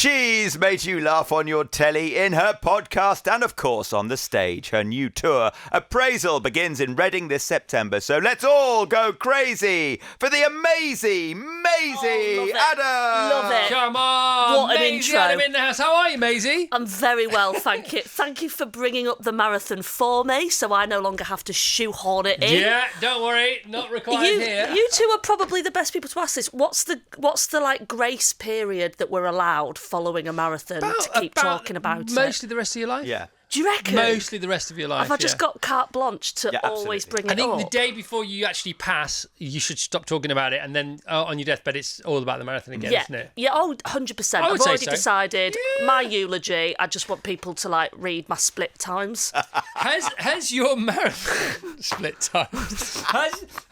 She's made you laugh on your telly, in her podcast, and of course on the stage. Her new tour, Appraisal, begins in Reading this September. So let's all go crazy for the amazing Maisie Adam. Love it. Come on. What an Maisie intro. Adam in the house. How are you, Maisie? I'm very well, thank you. Thank you for bringing up the marathon for me, so I no longer have to shoehorn it in. Yeah, don't worry. Not required here. You two are probably the best people to ask this. What's the like grace period that we're allowed following a marathon to keep talking about it? Mostly the rest of your life? Yeah. Do you reckon? Mostly the rest of your life. Have I just got carte blanche to always bring it up? I think the day before you actually pass, you should stop talking about it, and then on your deathbed, it's all about the marathon again, isn't it? Yeah, 100%. I would I've say already so. decided my eulogy. I just want people to like read my split times. Has your marathon split times?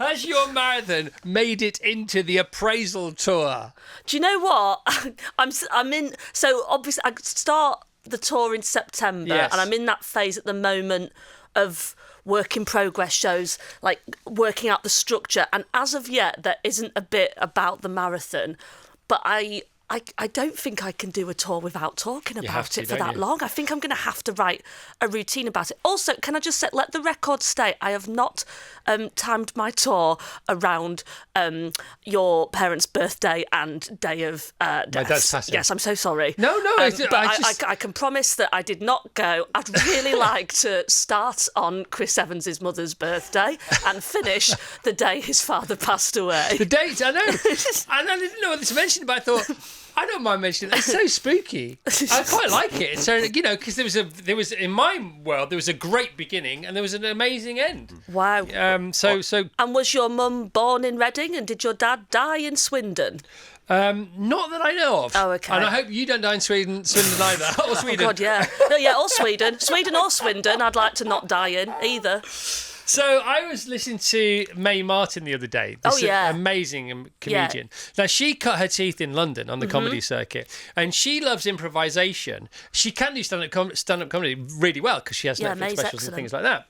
Has your marathon made it into the Appraisal Tour? Do you know what? I'm in. So obviously, I start the tour in September, Yes. and I'm in that phase at the moment of work in progress shows, like working out the structure. And as of yet, there isn't a bit about the marathon, but I don't think I can do a tour without talking about it for that long. I think I'm going to have to write a routine about it. Also, can I just say, let the record state, I have not timed my tour around your parents' birthday and day of death. My dad's passing. Yes, I'm so sorry. No, But I can promise that I did not go. I'd really like to start on Chris Evans' mother's birthday and finish the day his father passed away. The dates, I know. I didn't know what to mention, but I thought, I don't mind mentioning it. It's so spooky. I quite like it. So, because there was in my world, there was a great beginning and there was an amazing end. Wow. So. And was your mum born in Reading, and did your dad die in Swindon? Not that I know of. Oh, okay. And I hope you don't die in Swindon either. Or Sweden. Oh God, yeah. No, yeah, or Sweden. Sweden or Swindon, I'd like to not die in either. So I was listening to Mae Martin the other day. This amazing comedian. Yeah. Now, she cut her teeth in London on the comedy circuit, and she loves improvisation. She can do stand-up comedy really well because she has Netflix specials and things like that.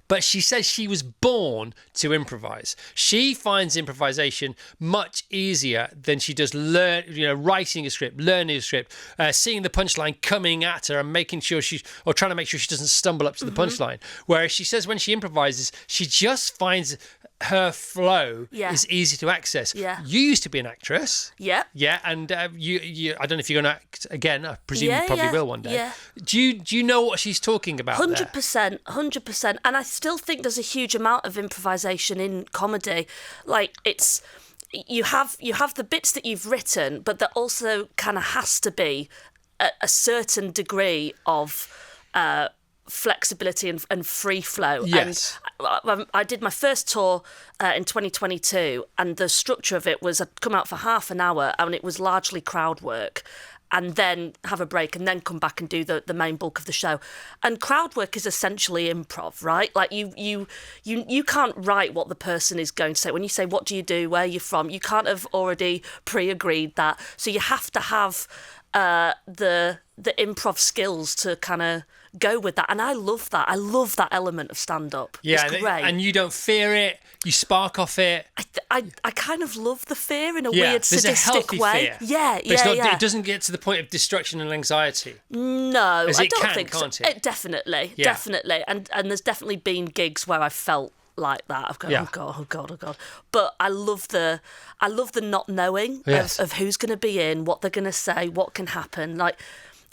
But she says she was born to improvise. She finds improvisation much easier than she does writing a script, learning a script, seeing the punchline coming at her and making sure trying to make sure she doesn't stumble up to the punchline. Whereas she says when she improvises, she just finds her flow is easy to access. Yeah. You used to be an actress. Yeah. Yeah, and you I don't know if you're going to act again. I presume you probably will one day. Yeah. Do you know what she's talking about? 100%. And I still think there's a huge amount of improvisation in comedy. Like it's you have the bits that you've written, but there also kind of has to be a certain degree of flexibility and free flow. Yes. And I did my first tour in 2022, and the structure of it was I'd come out for half an hour and it was largely crowd work, and then have a break and then come back and do the main bulk of the show. And crowd work is essentially improv, right? Like you can't write what the person is going to say. When you say, what do you do, where are you from, you can't have already pre-agreed that. So you have to have the improv skills to kind of go with that, and I love that. I love that element of stand-up. Yeah, it's great. And you don't fear it. You spark off it. I kind of love the fear in a weird sadistic way. Fear. Yeah, It doesn't get to the point of destruction and anxiety. No, I don't think so. It? Definitely. And there's definitely been gigs where I felt like that. I've gone, oh god. But I love the not knowing of who's going to be in, what they're going to say, what can happen. Like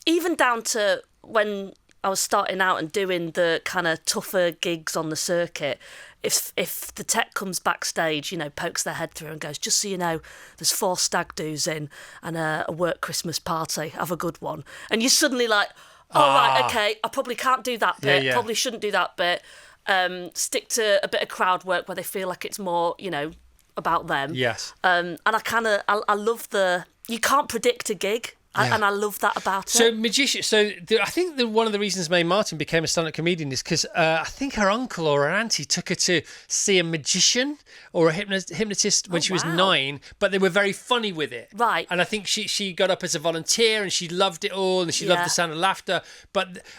even down to when I was starting out and doing the kind of tougher gigs on the circuit, if the tech comes backstage, pokes their head through and goes, just so you know, there's 4 stag do's in and a work Christmas party, have a good one. And you're suddenly like, right, okay, I probably can't do that bit, probably shouldn't do that bit. Stick to a bit of crowd work where they feel like it's more, about them. Yes. And I love you can't predict a gig. And I love that about it. I think one of the reasons Mae Martin became a stand-up comedian is because I think her uncle or her auntie took her to see a magician or a hypnotist when she was 9, but they were very funny with it. Right. And I think she got up as a volunteer and she loved it all and she loved the sound of laughter.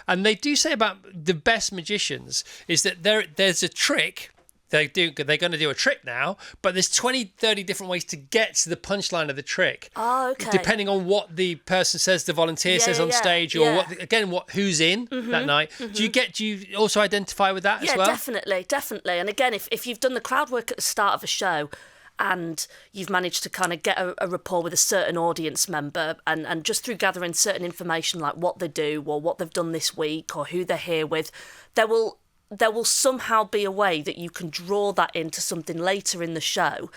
And they do say about the best magicians is that there's a trick they're going to do a trick now, but there's 20, 30 different ways to get to the punchline of the trick. Oh, okay. Depending on what the person says, the volunteer says on stage, or who's in that night. Do you also identify with that as well? Yeah, definitely. And again, if you've done the crowd work at the start of a show and you've managed to kind of get a rapport with a certain audience member, and just through gathering certain information like what they do or what they've done this week or who they're here with, there will somehow be a way that you can draw that into something later in the show.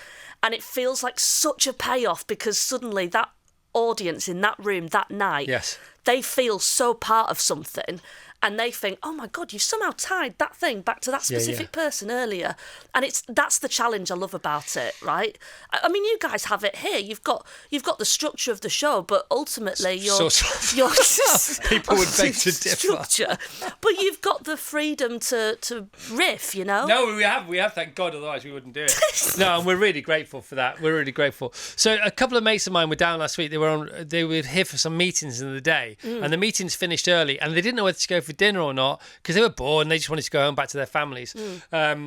And it feels like such a payoff, because suddenly that audience in that room that night, they feel so part of something. And they think, oh my God, you somehow tied that thing back to that specific person earlier. And that's the challenge I love about it, right? I mean, you guys have it here. You've got the structure of the show, but ultimately your people would beg to differ. Structure, but you've got the freedom to riff, you know? No, we have, thank God, otherwise we wouldn't do it. No, and we're really grateful for that. We're really grateful. So a couple of mates of mine were down last week. They were here for some meetings in the day, and the meetings finished early, and they didn't know whether to go for dinner or not, because they were bored and they just wanted to go home back to their families. But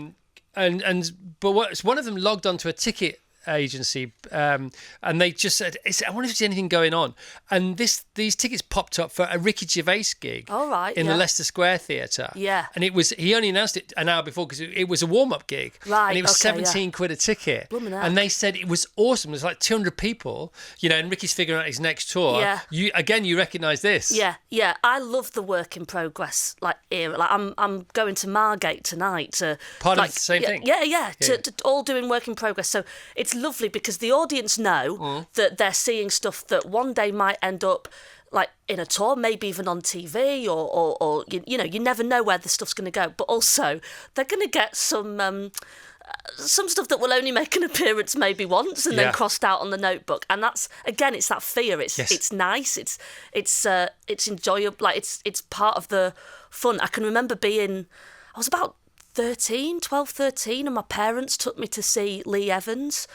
one of them logged onto a ticket agency, and they just said, I wonder if there's anything going on. And these tickets popped up for a Ricky Gervais gig in the Leicester Square Theatre. Yeah. And he only announced it an hour before, because it was a warm-up gig. Right. And it was 17 quid a ticket. And they said it was awesome. There's like 200 people, and Ricky's figuring out his next tour. Yeah. You recognise this. Yeah. I love the work in progress era. Like I'm going to Margate tonight to part of the same thing. Yeah. To all doing work in progress. So it's lovely because the audience know that they're seeing stuff that one day might end up like in a tour, maybe even on TV, or you never know where the stuff's going to go. But also they're going to get some stuff that will only make an appearance maybe once and then crossed out on the notebook. And that's, again, it's that fear. It's nice. It's enjoyable. Like it's part of the fun. I can remember I was about 12, 13, and my parents took me to see Lee Evans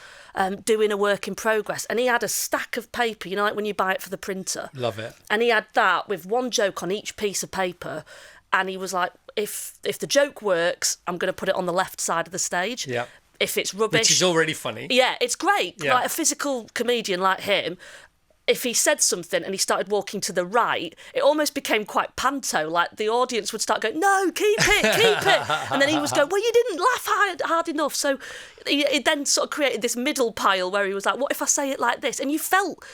doing a work in progress, and he had a stack of paper, like when you buy it for the printer. Love it. And he had that with one joke on each piece of paper, and he was like, if the joke works, I'm going to put it on the left side of the stage. Yeah. If it's rubbish, which is already funny. Yeah, it's great. Yeah. Like a physical comedian like him, if he said something and he started walking to the right, it almost became quite panto. Like the audience would start going, no, keep it. And then he was going, well, you didn't laugh hard enough. So it then sort of created this middle pile where he was like, what if I say it like this? And you felt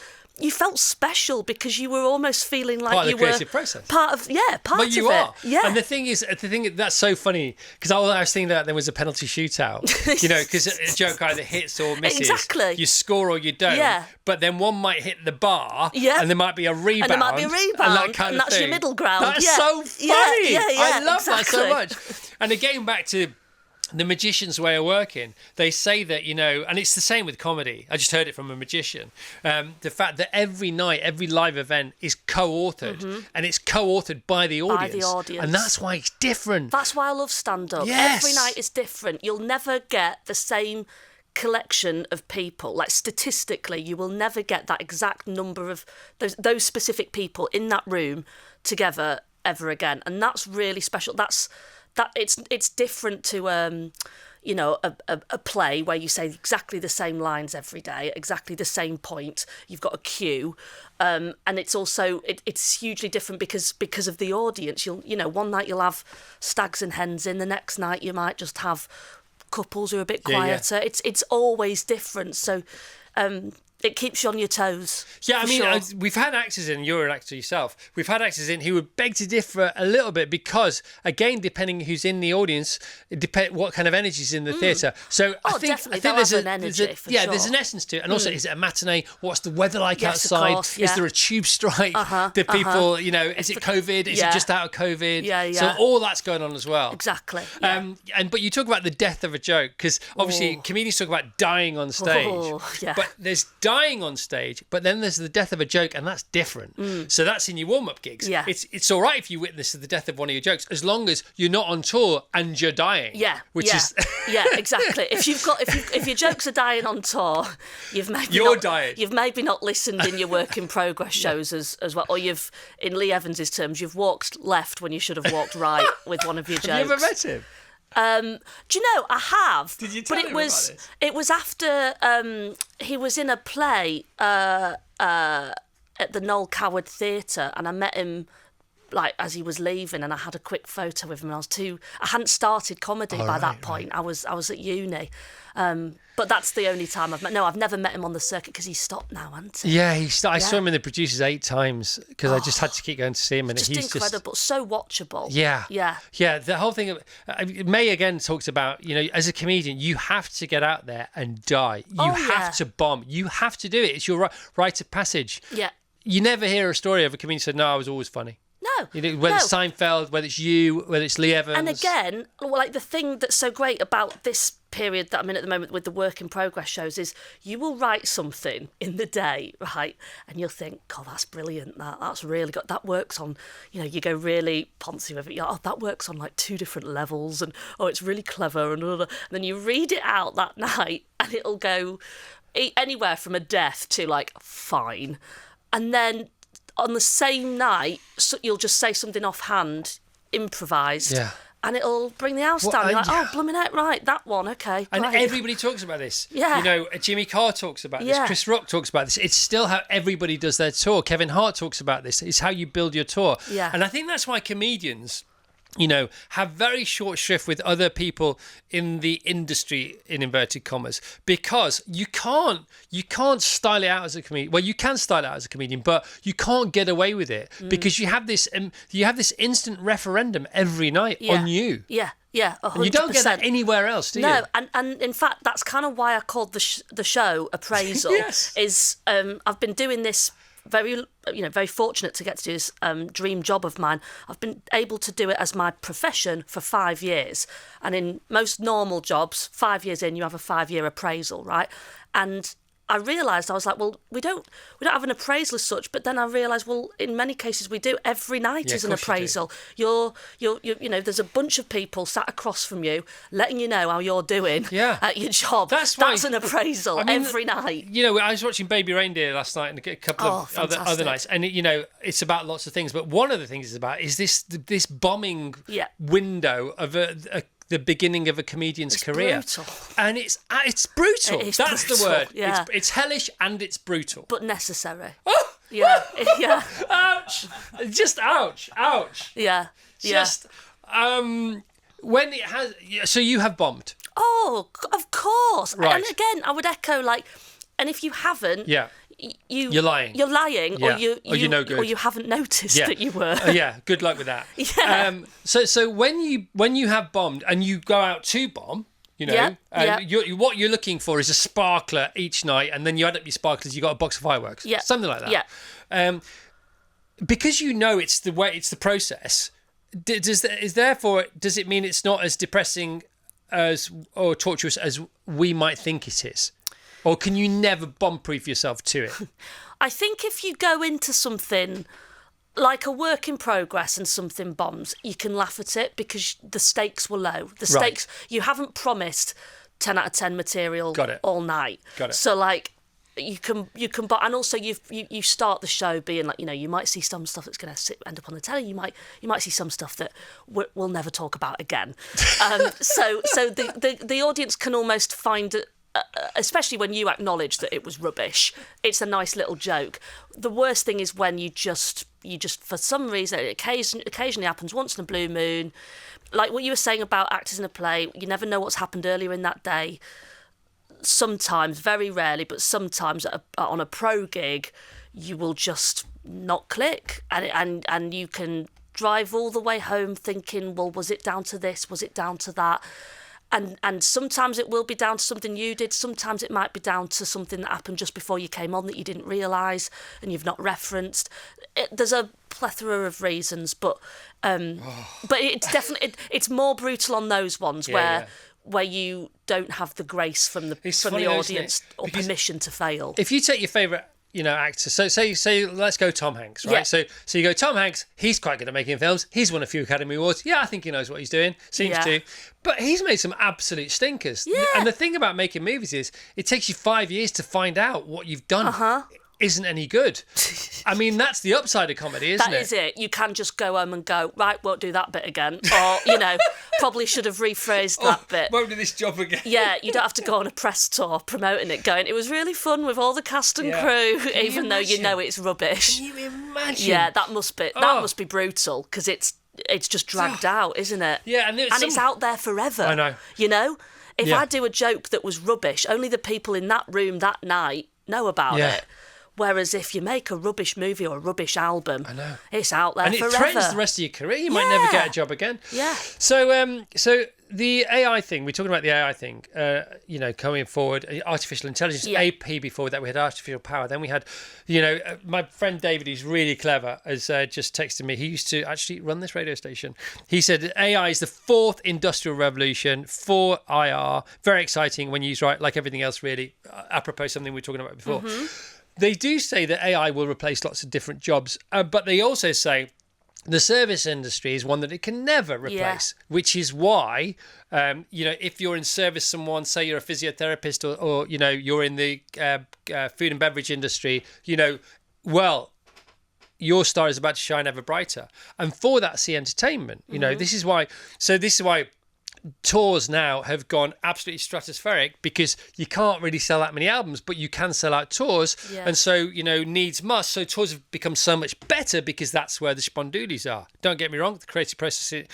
special because you were almost feeling like part you of the creative process. Part of but you it. are. Yeah. And the thing that's so funny, because I was thinking that there was a penalty shootout, because a joke either hits or misses. Exactly. You score or you don't. Yeah. But then one might hit the bar, and there might be a rebound. And that kind of that's thing. Your middle ground. That's so funny. Yeah, I love that so exactly. much. And again, back to the magician's way of working, they say that, and it's the same with comedy. I just heard it from a magician. The fact that every night, every live event is co-authored, and it's co-authored by the audience. And that's why it's different. That's why I love stand-up. Yes. Every night is different. You'll never get the same collection of people. Like statistically, you will never get that exact number of those specific people in that room together ever again. And that's really special. It's different to a play where you say exactly the same lines every day, exactly the same point. You've got a cue, and it's also it's hugely different because of the audience. One night you'll have stags and hens in, the next night you might just have couples who are a bit quieter. Yeah. It's always different. So. It keeps you on your toes. Yeah, I mean, sure. We've had actors in, you're an actor yourself, we've had actors in who would beg to differ a little bit because, again, depending who's in the audience, it depends what kind of energy is in the theatre. So I think there's an energy, there's an essence to it. And also, is it a matinee? What's the weather like outside? Of course, yeah. Is there a tube strike? The people, is it COVID? Is it just out of COVID? Yeah. So all that's going on as well. Exactly. Yeah. But you talk about the death of a joke, because obviously comedians talk about dying on stage. But there's dying on stage, but then there's the death of a joke, and that's different. So that's in your warm-up gigs. Yeah. It's all right if you witness the death of one of your jokes, as long as you're not on tour and you're dying. Yeah. Which is yeah, exactly. If your jokes are dying on tour, dying. You've maybe not listened in your work in progress shows as well, or you've, in Lee Evans's terms, you've walked left when you should have walked right with one of your jokes. Have you ever met him? Do you know, I have. Did you tell him about this? It was after he was in a play at the Noel Coward Theatre, and I met him like as he was leaving, and I had a quick photo with him. And I hadn't started comedy by that point. Right. I was at uni. But that's the only time I've never met him on the circuit because he's stopped now, hasn't he? Yeah, he stopped. I saw him in The Producers 8 times because I just had to keep going to see him. And he's incredible, so watchable. Yeah. Yeah. Yeah, the whole thing of... May again talks about, as a comedian, you have to get out there and die. You have to bomb. You have to do it. It's your rite of passage. Yeah. You never hear a story of a comedian said, no, I was always funny. No. Whether it's Seinfeld, whether it's you, whether it's Lee Evans. And again, like the thing that's so great about this period that I'm in at the moment with the work in progress shows is you will write something in the day, right? And you'll think, God, that's brilliant. That's really good. That works on, you go really poncy with it. You're, that works on like 2 different levels, and it's really clever. And then you read it out that night, and it'll go anywhere from a death to like fine. And then on the same night, you'll just say something offhand, improvised, and it'll bring the house down. You're like, oh, blooming out, right, that one, okay. And great. Everybody talks about this. Yeah. Jimmy Carr talks about this. Chris Rock talks about this. It's still how everybody does their tour. Kevin Hart talks about this. It's how you build your tour. Yeah. And I think that's why comedians... have very short shrift with other people in the industry, in inverted commas, because you can't style it out as a comedian. Well, you can style it out as a comedian, but you can't get away with it because you have this instant referendum every night on you. Yeah. Yeah, 100%. And you don't get that anywhere else, do you? No, and in fact, that's kind of why I called the show Appraisal. Yes. Is I've been doing this very fortunate to get to do this dream job of mine. I've been able to do it as my profession for 5 years, and in most normal jobs, 5 years in, you have a 5-year appraisal, right? And I realised, I was like, well, we don't have an appraisal as such, but then I realised, well, in many cases we do. Every night is an appraisal. You're there's a bunch of people sat across from you, letting you know how you're doing at your job. That's an appraisal every night. I was watching Baby Reindeer last night and a couple of other nights, and it's about lots of things. But one of the things is this bombing window of the beginning of a comedian's career. Brutal. And it's brutal. That's brutal. The word. Yeah. It's hellish and it's brutal. But necessary. Oh! Yeah. Yeah. Ouch. Just ouch. Yeah. Just when it has... So you have bombed. Oh, of course. Right. And again, I would echo, and if you haven't... Yeah. You're lying. You're lying, or you're no good, or you haven't noticed that you were. Good luck with that. Yeah. So when you have bombed and you go out to bomb, what you're looking for is a sparkler each night, and then you add up your sparklers, you got a box of fireworks, something like that. Yeah. Because it's the process. Does it mean it's not as depressing or torturous as we might think it is? Or can you never bomb-proof yourself to it? I think if you go into something like a work in progress and something bombs, you can laugh at it because the stakes were low. The stakes, you haven't promised 10 out of 10 material all night. Got it. So you can, and also you start the show being like, you might see some stuff that's going to end up on the telly. You might see some stuff that we'll never talk about again. So the audience can almost find it. Especially when you acknowledge that it was rubbish, it's a nice little joke. The worst thing is when you just for some reason, it occasionally happens once in a blue moon, like what you were saying about actors in a play. You never know what's happened earlier in that day. Sometimes, very rarely, but sometimes on a pro gig, you will just not click, and you can drive all the way home thinking, well, was it down to this? Was it down to that? And sometimes it will be down to something you did. Sometimes it might be down to something that happened just before you came on that you didn't realise and you've not referenced. There's a plethora of reasons, but it's definitely it's more brutal on those ones where you don't have the grace from the audience or permission to fail. If you take your favourite actor. So say let's go Tom Hanks, right? Yeah. So you go Tom Hanks. He's quite good at making films. He's won a few Academy Awards. Yeah, I think he knows what he's doing. Seems to. But he's made some absolute stinkers. Yeah. And the thing about making movies is it takes you 5 years to find out what you've done. isn't any good. I mean, that's the upside of comedy, isn't it? That is it. You can just go home and go, right, won't do that bit again. Or, probably should have rephrased that bit. Won't do this job again. Yeah, you don't have to go on a press tour promoting it, going, it was really fun with all the cast and crew, even though you know it's rubbish. Can you imagine? Yeah, that must be brutal, because it's just dragged out, isn't it? Yeah, and it's out there forever. I know. If I do a joke that was rubbish, only the people in that room that night know about it. Whereas if you make a rubbish movie or a rubbish album, I know. It's out there forever. And it threatens the rest of your career. You might never get a job again. Yeah. So the AI thing, we're talking about the AI thing, coming forward, artificial intelligence, AP before that, we had artificial power. Then we had, my friend David, who's really clever, has just texted me. He used to actually run this radio station. He said AI is the fourth industrial revolution for IR. Very exciting when used right, like everything else, really. Apropos something we were talking about before. Mm-hmm. They do say that AI will replace lots of different jobs, but they also say the service industry is one that it can never replace, which is why, if you're in service someone, say you're a physiotherapist or you're in the food and beverage industry, your star is about to shine ever brighter. And for that, see entertainment. This is why tours now have gone absolutely stratospheric, because you can't really sell that many albums, but you can sell out tours. And so, needs must. So tours have become so much better because that's where the spondoolies are. Don't get me wrong, the creative process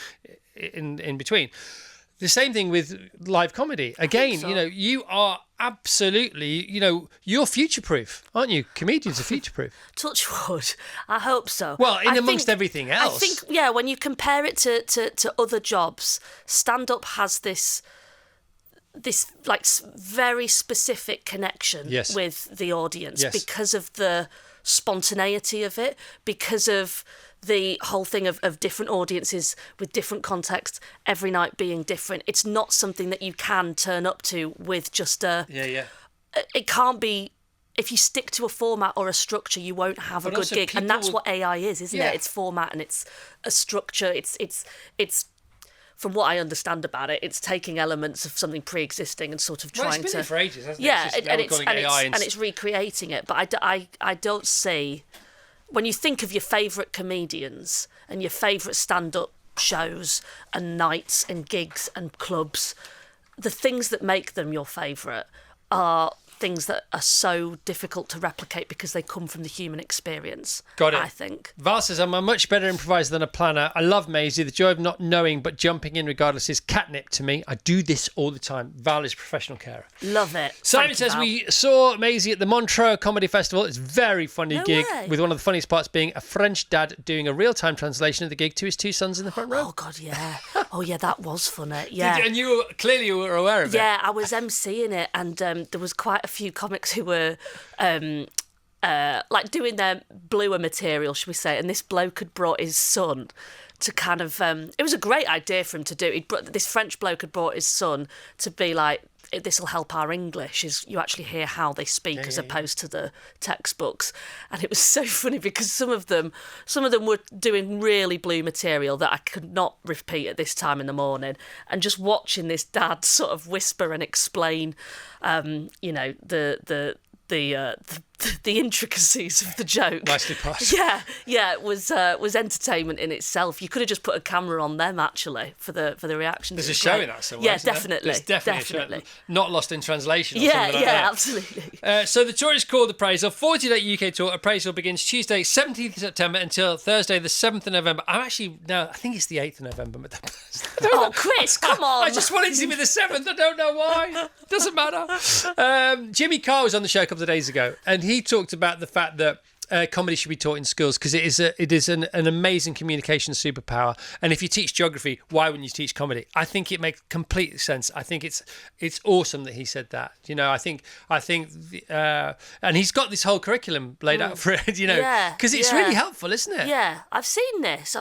in between. The same thing with live comedy. Again, you are absolutely, you're future-proof, aren't you? Comedians are future-proof. Touch wood. I hope so. Well, amongst everything else. I think, when you compare it to other jobs, stand-up has this like very specific connection with the audience because of the spontaneity of it, because of the whole thing of different audiences with different contexts, every night being different. It's not something that you can turn up to with just a... It can't be... If you stick to a format or a structure, you won't have a good gig. And that's what AI is, isn't it? It's format and it's a structure. It's from what I understand about it, it's taking elements of something pre-existing and sort of trying it's been to... there for ages, hasn't it? Yeah, and it's recreating it. But I don't see... When you think of your favourite comedians and your favourite stand-up shows and nights and gigs and clubs, the things that make them your favourite are things that are so difficult to replicate because they come from the human experience. Got it. I think. Val says, I'm a much better improviser than a planner. I love Maisie. The joy of not knowing but jumping in regardless is catnip to me. I do this all the time. Val is a professional carer. Love it. Simon says, we saw Maisie at the Montreux Comedy Festival. It's a very funny gig, with one of the funniest parts being a French dad doing a real-time translation of the gig to his two sons in the front row. Oh, God, yeah. Oh, yeah, that was funny. Yeah. And you were aware of it. Yeah, I was emceeing it, and there was quite a few comics who were like doing their bluer material, should we say, and this bloke had brought his son to kind of it was a great idea for him to do. This French bloke had brought his son to be like, this will help our English, is you actually hear how they speak as opposed to the textbooks. And it was so funny because some of them were doing really blue material that I could not repeat at this time in the morning, and just watching this dad sort of whisper and explain the intricacies of the joke. Nicely put. Yeah, it was entertainment in itself. You could have just put a camera on them actually for the reactions. There's a show in that somewhere. Yeah, definitely. There's definitely. Not lost in translation. Or yeah, something like that. Absolutely. So the tour is called Appraisal. 40-day UK tour. Appraisal begins Tuesday, 17th of September until Thursday, the 7th of November. I think it's the 8th of November. Oh, Chris, come on! I just wanted to be the 7th. I don't know why. Doesn't matter. Jimmy Carr was on the show a couple of days ago, and he talked about the fact that comedy should be taught in schools because it is an amazing communication superpower. And if you teach geography, why wouldn't you teach comedy? I think it makes complete sense. I think it's awesome that he said that. And he's got this whole curriculum laid out for it. Because it's really helpful, isn't it? Yeah, I've seen this.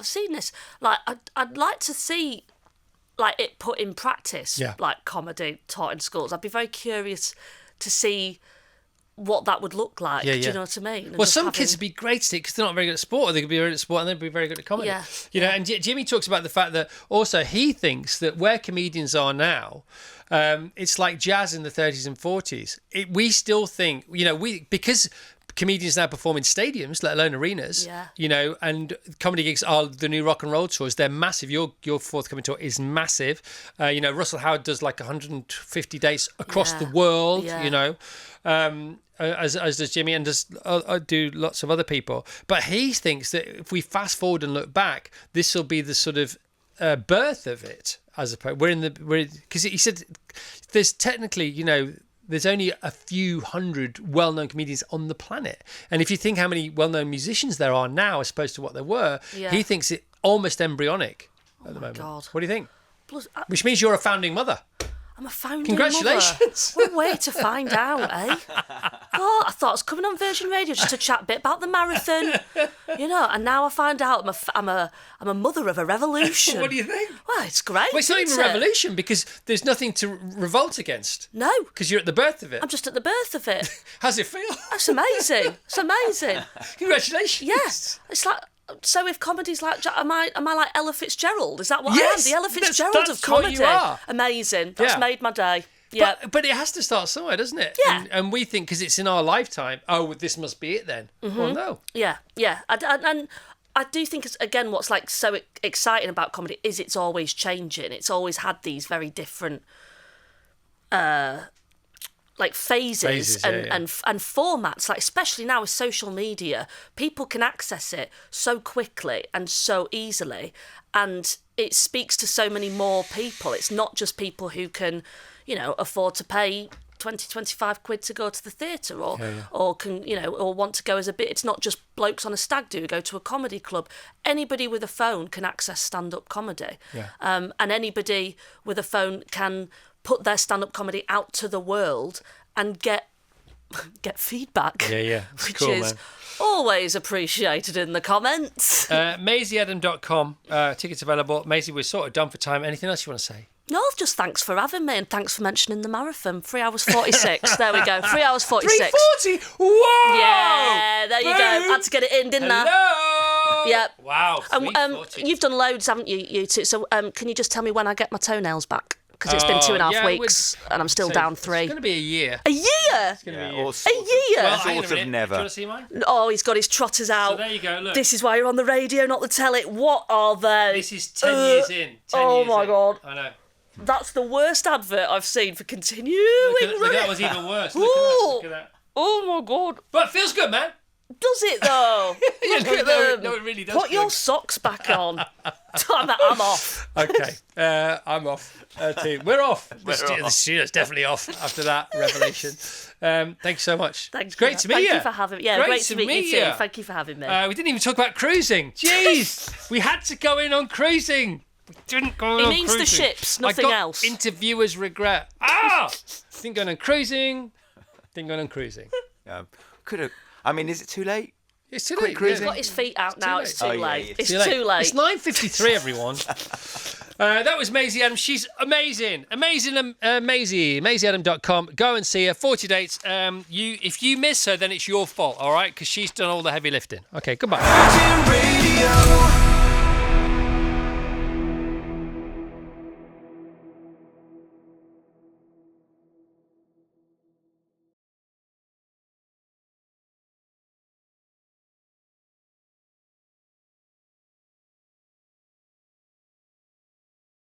Like, I'd like to see like it put in practice. Yeah. Like comedy taught in schools. I'd be very curious to see what that would look like. Do you know what I mean? Well, some kids would be great at it because they're not very good at sport, or they could be very good at sport and they'd be very good at comedy. Yeah. And Jimmy talks about the fact that also he thinks that where comedians are now, it's like jazz in the 30s and 40s. We still think, because comedians now perform in stadiums, let alone arenas. Yeah. You know, and comedy gigs are the new rock and roll tours. They're massive. Your forthcoming tour is massive. You know, Russell Howard does like 150 dates across the world. Yeah. You know. As does Jimmy, and does do lots of other people. But he thinks that if we fast forward and look back, this will be the sort of birth of it. As opposed, because he said there's technically, you know, there's only a few hundred well-known comedians on the planet, and if you think how many well-known musicians there are now as opposed to what there were, he thinks it almost embryonic at the moment. God. What do you think? Which means you're a founding mother. I'm a founding Congratulations. mother. What a way to find out, eh? Oh, I thought I was coming on Virgin Radio just to chat a bit about the marathon, you know, and now I find out I'm a mother of a revolution. What do you think? Well, it's great. Well, it's not even a revolution because there's nothing to revolt against. No. Because you're at the birth of it. I'm just at the birth of it. How's it feel? That's amazing. It's amazing. Congratulations. Yes. It's like... So if comedy's like, am I like Ella Fitzgerald? Is that what yes, I am? The Ella Fitzgerald of comedy. What you are. Amazing. That's made my day. Yeah. But it has to start somewhere, doesn't it? Yeah. And we think because it's in our lifetime, oh, this must be it then. Mm-hmm. Well, no. Yeah. And I do think, again, what's like so exciting about comedy is it's always changing. It's always had these very different... like phases and formats, like especially now with social media, people can access it so quickly and so easily, and it speaks to so many more people. It's not just people who can, you know, afford to pay 20-25 quid to go to the theatre or can, you know, or want to go as a bit. It's not just blokes on a stag do who go to a comedy club. Anybody with a phone can access stand-up comedy, and anybody with a phone can put their stand-up comedy out to the world and get feedback. Yeah. Which cool, is man. Always appreciated in the comments. MaisieAdam.com. Tickets available. Maisie, we're sort of done for time. Anything else you want to say? No, just thanks for having me and thanks for mentioning the marathon. 3 hours 46. There we go. 3 hours 46. 3:40. Whoa! Yeah, there you go. Had to get it in, didn't I? Hello. Yep. Wow. You've done loads, haven't you, you two? So can you just tell me when I get my toenails back? Because it's been 2.5 weeks and I'm still down 3. It's going to be a year. A year? It's going to be a year. A year? Well, sort of never. Do you want to see mine? Oh, he's got his trotters out. So there you go, look. This is why you're on the radio, not the telly. What are they? This is 10 years in. 10 oh years my in. God. I know. That's the worst advert I've seen for continuing. Look, that was even worse. Look at that. Oh my God. But it feels good, man. Does it though? Look at them. No, it really does. Put your socks back on. I'm off. Okay, I'm off too. We're off. The studio's definitely off after that revelation. Thank you so much. Thanks. Great to meet you. Thank you for having me. Yeah, great to meet you too. Thank you for having me. We didn't even talk about cruising. Jeez, we had to go in on cruising. We didn't go in on cruising. He means the ships, nothing else. Interviewers regret. Didn't go on cruising. I mean, is it too late? It's too late. He's got his feet out now. It's too late. It's too late. It's 9:53, everyone. That was Maisie Adam. She's amazing. Amazing, Maisie. MaisieAdam.com. Go and see her. 40 dates. If you miss her, then it's your fault, all right? Because she's done all the heavy lifting. Okay, goodbye.